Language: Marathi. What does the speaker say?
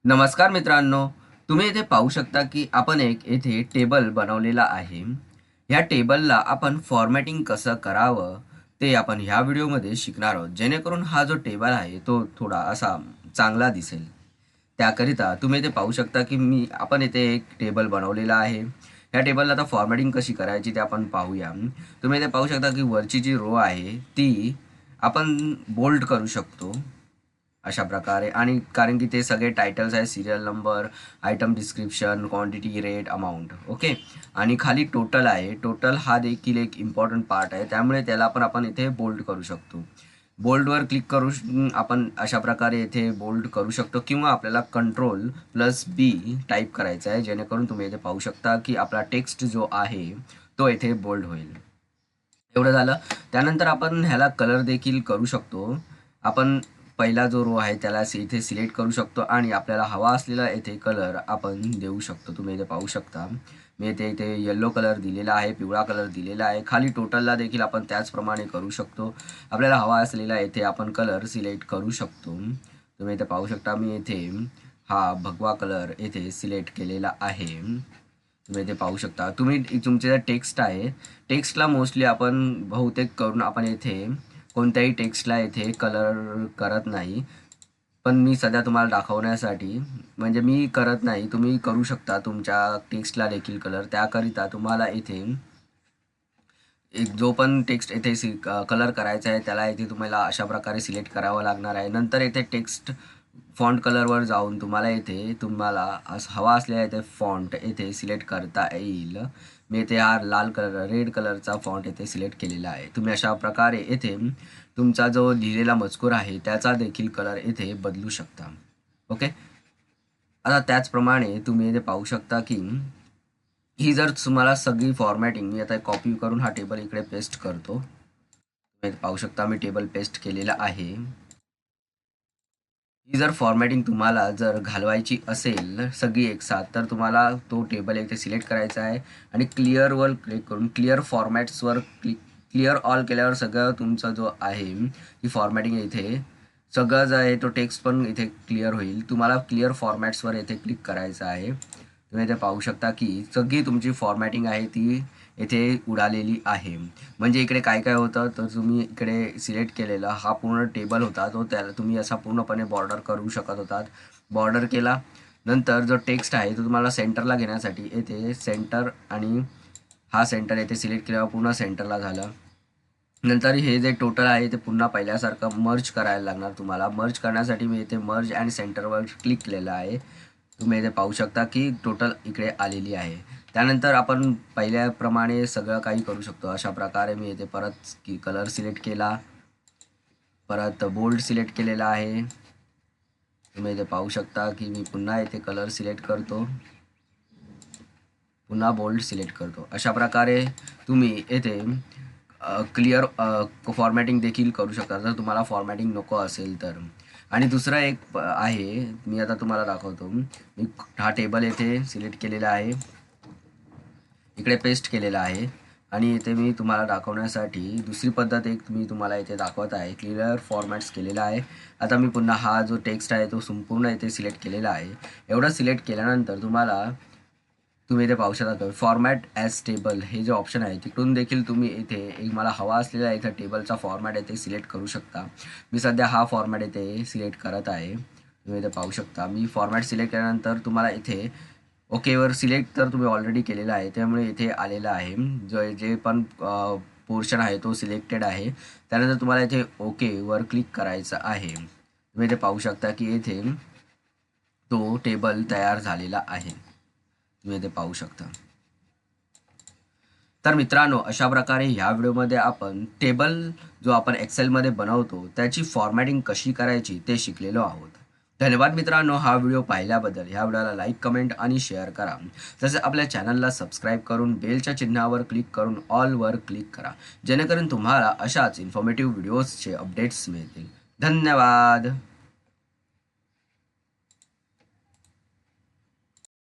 नमस्कार मित्रांनो, तुम्ही इथे पाहू शकता की आपण एक येथे टेबल बनवलेला आहे. ह्या टेबलला आपण फॉर्मॅटिंग कसं करावं ते आपण ह्या व्हिडिओमध्ये शिकणार आहोत. जेणेकरून हा जो टेबल आहे तो थोडा असा चांगला दिसेल. त्याकरिता तुम्ही इथे पाहू शकता की आपण इथे एक टेबल बनवलेला आहे. ह्या टेबलला आता फॉर्मॅटिंग कशी करायची ते आपण पाहूया. तुम्ही इथे पाहू शकता की वरची जी रो आहे ती आपण बोल्ड करू शकतो. अशा प्रकारे आणि कारण की ते सगळे टायटल्स आहेत, serial number, item description, quantity, rate, amount. Okay. आणि खाली टोटल आहे. टोटल हा देखील एक इम्पॉर्टंट पार्ट आहे. त्यामुळे त्याला पण आपण इथे बोल्ड करू शकतो. बोल्डवर क्लिक करून आपण अशा प्रकारे इथे बोल्ड करू शकतो किंवा आपल्याला Ctrl+B टाईप करायचं आहे, जेणेकरून तुम्ही इथे पाहू शकता की आपला टेक्स्ट जो आहे तो इथे बोल्ड होईल. एवढं झालं. त्यानंतर आपण ह्याला कलर देखील करू शकतो. आपण पहिला जो रो आहे त्याला इथे सिलेक्ट करू शकतो आणि आपल्याला हवा असलेला येथे कलर आपण देऊ शकतो. तुम्ही इथे पाहू शकता. मी इथे येलो कलर दिलेला आहे, पिवळा कलर दिलेला आहे. खाली टोटलला देखील आपण त्याचप्रमाणे करू शकतो. आपल्याला हवा असलेला येथे आपण कलर सिलेक्ट करू शकतो. तुम्ही इथे पाहू शकता मी इथे हा भगवा कलर येथे सिलेक्ट केलेला आहे. तुम्ही इथे पाहू शकता. तुमचे जे टेक्स्ट आहे, टेक्स्टला मोस्टली आपण बहुतेक करून आपण येथे कोणत्याही टेक्स्टला येथे कलर करत नाही. पण मी सध्या तुम्हाला दाखवण्यासाठी म्हणजे मी करत नाही, तुम्ही करू शकता तुमच्या टेक्स्टला देखील कलर. त्याकरिता तुम्हाला इथे एक जो पण टेक्स्ट येथे कलर करायचा आहे त्याला इथे तुम्हाला अशा प्रकारे सिलेक्ट करावं लागणार आहे. नंतर येथे टेक्स्ट फॉन्ट कलरवर जाऊन तुम्हाला हवा असलेला इथे फॉन्ट येथे सिलेक्ट करता येईल. मी इथे हा लाल कलर रेड कलरचा फॉन्ट येथे सिलेक्ट केलेला आहे. तुम्ही अशा प्रकारे येथे तुमचा जो लिहिलेला मजकूर आहे त्याचा देखील कलर येथे बदलू शकता. ओके. आता त्याचप्रमाणे तुम्ही इथे पाहू शकता की ही जर तुम्हाला सगळी फॉर्मॅटिंग मी आता कॉपी करून हा टेबल इकडे पेस्ट करतो. तुम्ही इथे पाहू शकता मी टेबल पेस्ट केलेला आहे. ही जर फॉर्मॅटिंग तुम्हाला जर घालवायची असेल सगळी एकसाथ, तर तुम्हाला तो टेबल इथे सिलेक्ट करायचा आहे आणि क्लिअरवर क्लिक करून क्लिअर फॉर्मॅट्सवर क्लिअर ऑल केल्यावर सगळं तुमचा जो आहे ती फॉर्मॅटिंग इथे सगळं जे आहे तो टेक्स्ट पण इथे क्लिअर होईल. तुम्हाला क्लिअर फॉर्मॅट्सवर इथे क्लिक करायचं आहे. तुम्ही इथे पाहू शकता की सगळी तुमची फॉर्मॅटिंग आहे ती येथे उडालेली आहे. म्हणजे इकडे काय काय होतं तर तुम्ही इकडे सिलेक्ट केलेला हा पूर्ण टेबल होता, तो त्याला तुम्ही असा पूर्णपणे बॉर्डर करू शकत होतात. बॉर्डर केला. नंतर जो टेक्स्ट आहे तो तुम्हाला सेंटरला घेण्यासाठी येथे सेंटर आणि हा सेंटर येथे सिलेक्ट केल्यावर पूर्ण सेंटरला झालं. नंतर हे जे टोटल आहे ते पुन्हा पहिल्यासारखं मर्ज करायला लागणार तुम्हाला. मर्ज करण्यासाठी मी इथे मर्ज अँड सेंटरवर क्लिक केलेलं आहे. तुम्ही इथे पाहू शकता की टोटल इकडे आलेली आहे. त्यानंतर आपण पहिल्याप्रमाणे सगळं काही करू शकतो. अशा प्रकारे मी इथे परत की कलर सिलेक्ट केला, परत बोल्ड सिलेक्ट केलेला आहे. तुम्ही इथे पाहू शकता की मी पुन्हा इथे कलर सिलेक्ट करतो, पुन्हा बोल्ड सिलेक्ट करतो. अशा प्रकारे तुम्ही येथे क्लिअर फॉर्मॅटिंग देखील करू शकता जर तुम्हाला फॉर्मॅटिंग नको असेल तर. आणि दुसरं एक आहे, मी आता तुम्हाला दाखवतो. मी हा टेबल येथे सिलेक्ट केलेला आहे, इकडे पेस्ट केलेला आहे आणि इथे मी तुम्हाला दाखवण्यासाठी दुसरी पद्धत एक मी तुम्हाला इथे दाखवत आहे. क्लिअर फॉर्मॅट्स केलेला आहे. आता मी पुन्हा हा जो टेक्स्ट आहे तो संपूर्ण इथे सिलेक्ट केलेला आहे. एवढं सिलेक्ट केल्यानंतर तुम्ही इथे पाहू शकता फॉर्मॅट ॲज टेबल हे जे ऑप्शन आहे तिकडून देखील तुम्ही इथे एक मला हवा असलेला इथं टेबलचा फॉर्मॅट येथे सिलेक्ट करू शकता. मी सध्या हा फॉर्मॅट इथे सिलेक्ट करत आहे. तुम्ही इथे पाहू शकता मी फॉर्मॅट सिलेक्ट केल्यानंतर तुम्हाला इथे ओकेवर सिलेक्ट तर तुम्ही ऑलरेडी केलेला आहे त्यामुळे इथे आलेलं आहे. जे पण पोर्शन आहे तो सिलेक्टेड आहे. त्यानंतर तुम्हाला इथे ओकेवर क्लिक करायचं आहे. तुम्ही इथे पाहू शकता की येथे तो टेबल तयार झालेला आहे. तुम्ही इथे पाहू शकता. तर मित्रांनो, अशा प्रकारे ह्या व्हिडिओमध्ये आपण टेबल जो आपण एक्सेलमध्ये बनवतो त्याची फॉर्मॅटिंग कशी करायची ते शिकलेलो आहोत. धन्यवाद मित्रांनो हा व्हिडिओ पाहिल्याबद्दल. ह्या व्हिडिओला लाईक, कमेंट आणि शेअर करा. तसेच आपल्या चॅनलला सबस्क्राईब करून बेलच्या चिन्हावर क्लिक करून ऑलवर क्लिक करा, जेणेकरून तुम्हाला अशाच इन्फॉर्मेटिव्ह व्हिडिओजचे अपडेट्स मिळतील. धन्यवाद.